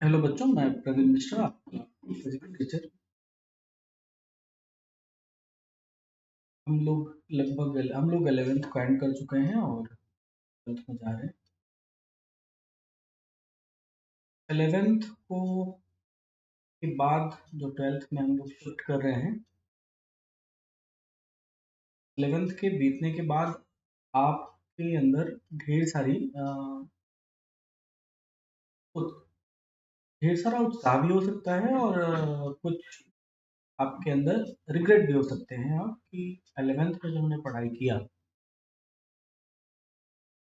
Hello बच्चों, मैं प्रवीण मिश्रा, आपका फिजिकल टीचर। हम लोग 11th को एंड कर चुके हैं और 12th में जा रहे हैं। 11th को के बाद जो 12th में हम लोग शिफ्ट कर रहे हैं, 11th के बीतने के बाद आपके अंदर ढेर सारी उत- ढेर सारा उत्साह भी हो सकता है और कुछ आपके अंदर रिग्रेट भी हो सकते हैं आप कि 11th में जो हमने पढ़ाई किया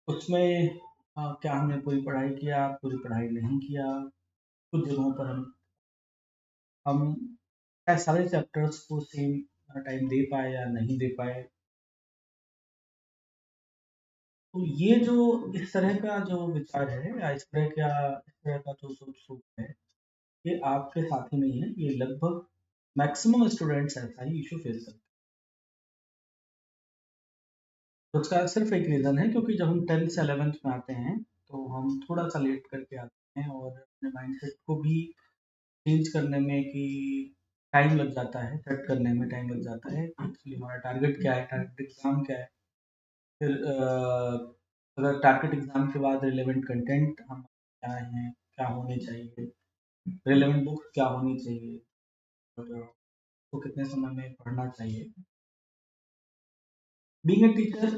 उसमें क्या हमने पूरी पढ़ाई किया, पूरी पढ़ाई नहीं किया। कुछ जगहों पर हम क्या सारे चैप्टर्स को सेम टाइम दे पाए या नहीं दे पाए। तो ये जो इस तरह का जो विचार है या इस तरह का जो सोच है, ये आपके साथ ही नहीं है, ये लगभग मैक्सिमम स्टूडेंट्स ऐसा ही इशू फेस करते हैं। तो उसका सिर्फ एक रीज़न है, क्योंकि जब हम 10th से 11th में आते हैं तो हम थोड़ा सा लेट करके आते हैं और अपने माइंडसेट को भी चेंज करने में कि टाइम लग जाता है, सेट करने में टाइम लग जाता है। एक्चुअली हमारा टारगेट क्या है, टारगेट एग्जाम क्या है, फिर अगर टारगेट एग्जाम के बाद रिलेवेंट कंटेंट हम क्या हैं, क्या होने चाहिए, रिलेवेंट बुक्स क्या होनी चाहिए और उसको कितने समय में पढ़ना चाहिए। बीइंग ए टीचर,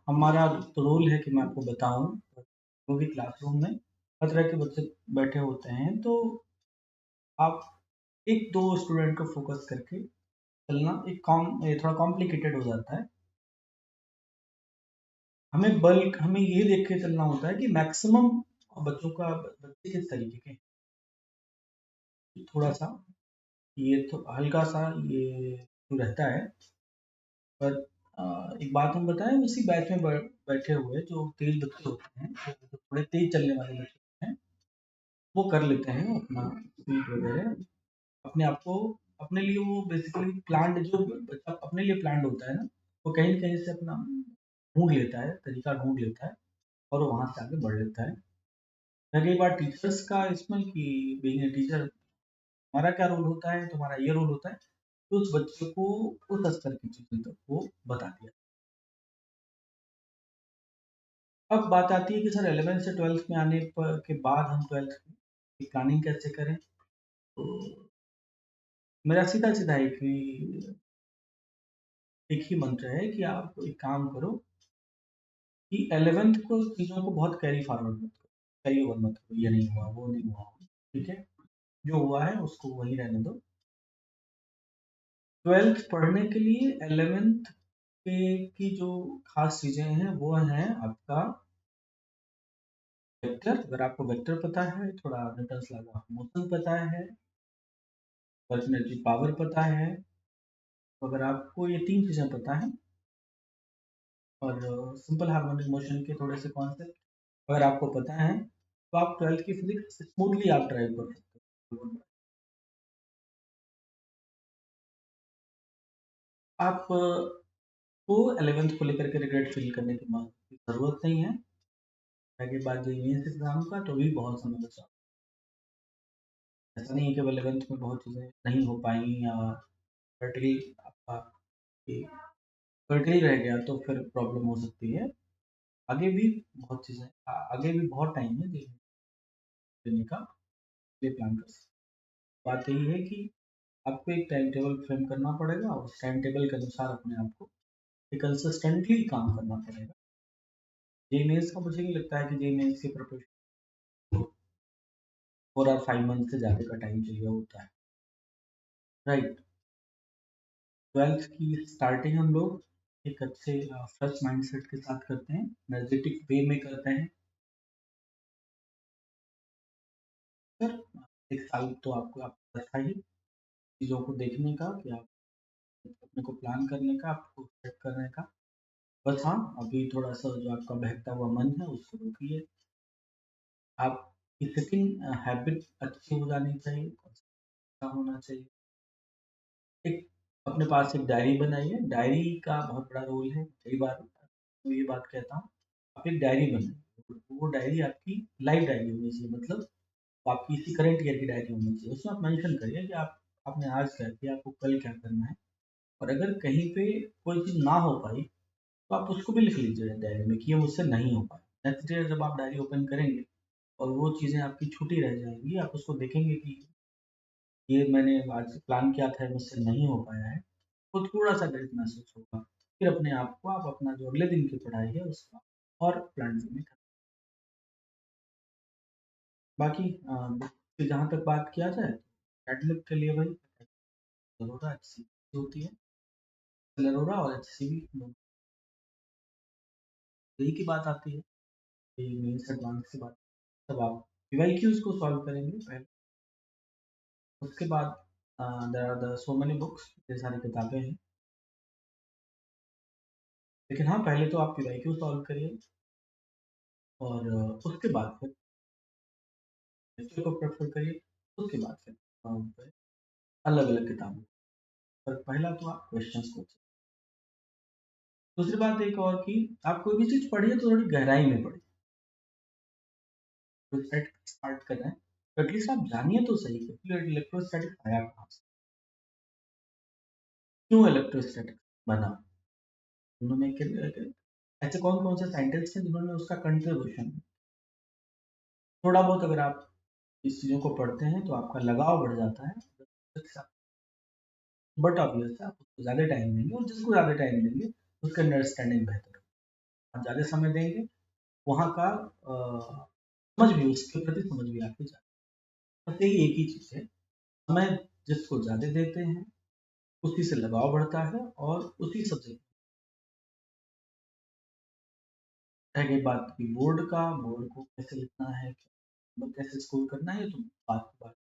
हमारा तो रोल है कि मैं आपको बताऊं। वो भी क्लासरूम में हर तरह के बच्चे बैठे होते हैं, तो आप एक दो स्टूडेंट को फोकस करके चलना ये थोड़ा कॉम्प्लिकेटेड हो जाता है। हमें ये देख के चलना होता है कि मैक्सिमम बच्चे किस तरीके के हैं। थोड़ा सा ये तो हल्का सा ये तो रहता है, पर एक बात हम बताएं, उसी बैच में बैठे हुए जो तेज बच्चे होते हैं, जो थोड़े तेज चलने वाले बच्चे होते हैं, वो कर लेते हैं अपना स्पीड वगैरह अपने आप को। अपने लिए वो बेसिकली प्लान्ड, जो बच्चा अपने लिए प्लान्ड होता है ना, वो कहीं न कहीं से अपना ढूँढ लेता है, तरीका ढूँढ लेता है और वो वहाँ से आगे बढ़ लेता है। रह गई बात टीचर्स का इसमें कि बीइंग अ टीचर हमारा क्या रोल होता है, तो हमारा ये रोल होता है कि उस बच्चे को उस स्तर की चीज़ें तक वो बता दिया। अब बात आती है कि सर 11th से 12th में आने के बाद हम 12th की प्लानिंग कैसे करें? तो मेरा सीधा-सीधा एक ही मंत्र है कि आप एक काम करो कि 11th को चीज़ों को बहुत कैरी फॉरवर्ड मत करो, कैरी ओवर मत करो, ये नहीं हुआ, वो नहीं हुआ, ठीक है? जो हुआ है उसको वहीं रहने दो। 12th पढ़ने के लिए 11th के की जो खास चीज़ें हैं वो हैं आपका वेक्टर। अगर आपको वेक्टर पता है, थोड़ा न्यूटन्स लॉ ऑफ मोशन पता है, पर्सनैलिटी पावर पता है, तो अगर आपको ये 3 चीज़ें पता हैं और सिंपल हार्मोनिक मोशन के थोड़े से कॉन्सेप्ट अगर आपको पता है, तो आप 12th की फिज़िक्स स्मूथली आप ड्राइव कर सकते हो। आप को 11th को लेकर के रिग्रेट फ़ील करने की ज़रूरत नहीं है। आगे बात जो मेंस एग्ज़ाम का, तो भी बहुत समय बचा। ऐसा नहीं है कि 11th में बहुत चीज़ें नहीं हो पाई या कर्टेल आपका ये कर्टेल रह गया तो फिर प्रॉब्लम हो सकती है। आगे भी बहुत चीज़ें आगे भी बहुत टाइम है देने का, ये प्लान कर सकते हैं। बात यही है कि आपको एक टाइम टेबल फ्रेम करना पड़ेगा और उस टाइम टेबल के अनुसार अपने आप को कंसिस्टेंटली काम करना पड़ेगा। जेईई मेंस का मुझे नहीं लगता है कि जेईई मेंस की प्रिपरेशन 4 और 5 मंथ से ज़्यादा का टाइम चाहिए होता है, राइट? 12th की स्टार्टिंग हम लोग एक अच्छे फ्रेश माइंडसेट के साथ करते हैं, एनर्जेटिक वे में करते हैं। फिर 1 साल तो आपको अच्छा ही चीज़ों को देखने का कि आप अपने को प्लान करने का, आपको सेट करने का। बस हाँ, अभी थोड़ा-सा जो आपका बहकता हुआ मन है उसको रोकिए। आपकी सेकंड हैबिट अच्छी हो जानी चाहिए, अच्छा होना चाहिए। एक अपने पास एक डायरी बनाइए, डायरी का बहुत बड़ा रोल है। कई बार तो ये बात कहता हूँ, आप एक डायरी बनाइए। वो डायरी आपकी लाइव डायरी होनी चाहिए, मतलब तो आपकी इसी करंट ईयर की डायरी होनी चाहिए। उसमें आप मेंशन करिए कि आप आपने आज क्या किया, आपको कल क्या करना है, और अगर कहीं पे कोई चीज़ ना हो पाई, तो आप उसको भी लिख लीजिए डायरी में कि ये मुझसे नहीं हो पाया। नेक्स्ट डे जब आप डायरी ओपन करेंगे और वो चीज़ें आपकी छूटी रह जाएँगी, आप उसको देखेंगे कि ये मैंने आज प्लान किया था, मुझसे नहीं हो पाया है, तो थोड़ा-सा गिल्ट महसूस होगा। फिर अपने आप को आप अपना जो अगले दिन की पढ़ाई है उसका और प्लान वे में करें। बाकी फिर जहाँ तक बात किया जाए, एडमिट के लिए भाई ज़रूरत एचसीबी होती है, लेरोरा और एचसीबी दोनों यही की बात आती है, ये मेंस एडवांस की बात। तब आप पीवाईक्यूज़ को सॉल्व करेंगे पहले, उसके बाद there are the so many books, ढेर सारी किताबें हैं। लेकिन हाँ, पहले तो आप पीवाईक्यू सॉल्व करिए और उसके बाद फिर हिस्ट्री को प्रेफ़र करिए, उसके बाद फिर अलग-अलग किताबें। पर पहला तो आप क्वेश्चंस को दूसरी बात एक और कि आप कोई भी चीज़ पढ़िए तो थोड़ी गहराई में पढ़िए। इलेक्ट्रोस्टैटिक स्टार्ट कर रहे हैं, तो एटलीस्ट आप जानिए तो सही कि इलेक्ट्रोस्टैटिक आया कहाँ से? क्यों इलेक्ट्रोस्टैटिक बना? उन्होंने ऐसे कौन-कौन से साइंटिस्ट हैं जिन्होंने उसका कंट्रीब्यूशन, थोड़ा बहुत अगर आप इस चीज़ों को पढ़ते हैं तो आपका लगाव बढ़ जाता है। बट ऑब्वियस है आप उसको ज़्यादा टाइम देंगे और जिसको ज़्यादा टाइम देंगे उसका अंडरस्टैंडिंग बेहतर होगा। आप ज़्यादा समय देंगे, वहाँ का समझ भी उसके प्रति समझ भी आपकी ज़्यादा। बस यही एक ही चीज़ है, समय जिसको ज़्यादा देते हैं, उसी से लगाव बढ़ता है और उसी सब्जेक्ट। रह गई बात की बोर्ड का, बोर्ड को कैसे लिखना है, मतलब कैसे स्कोर करना है, ये तो बात की बात।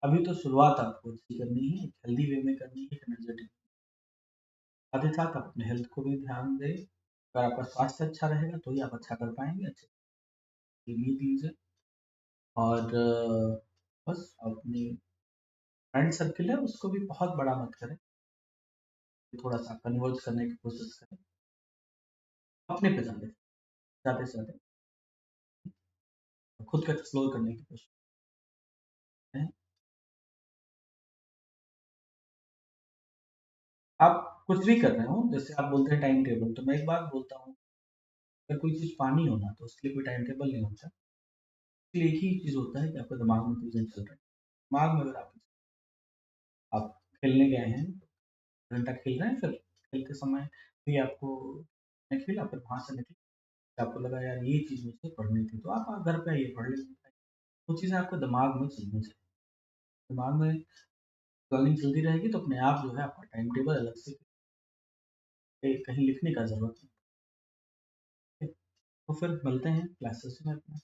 अभी तो शुरुआत आपको अच्छी करनी है, हेल्दी वे में करनी है, एनर्जेटिक। साथ ही साथ आप अपने हेल्थ को भी ध्यान दें। अगर आपका स्वास्थ्य अच्छा रहेगा तो ही आप अच्छा कर पाएँगे, अच्छे से नींद लीजिए और बस अपनी फ्रेंड सर्किल है उसको भी बहुत बड़ा मत करें, थोड़ा-सा कन्वर्स करने की कोशिश करें। अपने पे ज़्यादा से ज़्यादा खुद को एक्सप्लोर करने की कोशिश करें। आप कुछ भी कर रहे हो, जैसे आप बोलते हैं टाइम टेबल, तो मैं एक बात बोलता हूँ, अगर कोई चीज़ पानी हो ना, तो उसके लिए कोई टाइम टेबल नहीं होता। उसके लिए एक ही चीज़ होता है कि आपके दिमाग में चीज़ें चल रही हैं। दिमाग में अगर आप खेलने गए हैं, घंटा खेल रहे हैं, फिर खेलते समय भी आपको नहीं खेला, फिर वहाँ से निकले, फिर आपको लगा यार ये चीज़ मुझसे पढ़नी थी, तो आप घर पे आइए पढ़ लीजिए। वो चीज़ें आपके दिमाग में चलनी चाहिए। दिमाग में प्लानिंग चलती रहेगी तो अपने आप जो है आपका टाइम टेबल अलग से कहीं लिखने का ज़रूरत नहीं है। तो फिर मिलते हैं क्लासेस में अपने।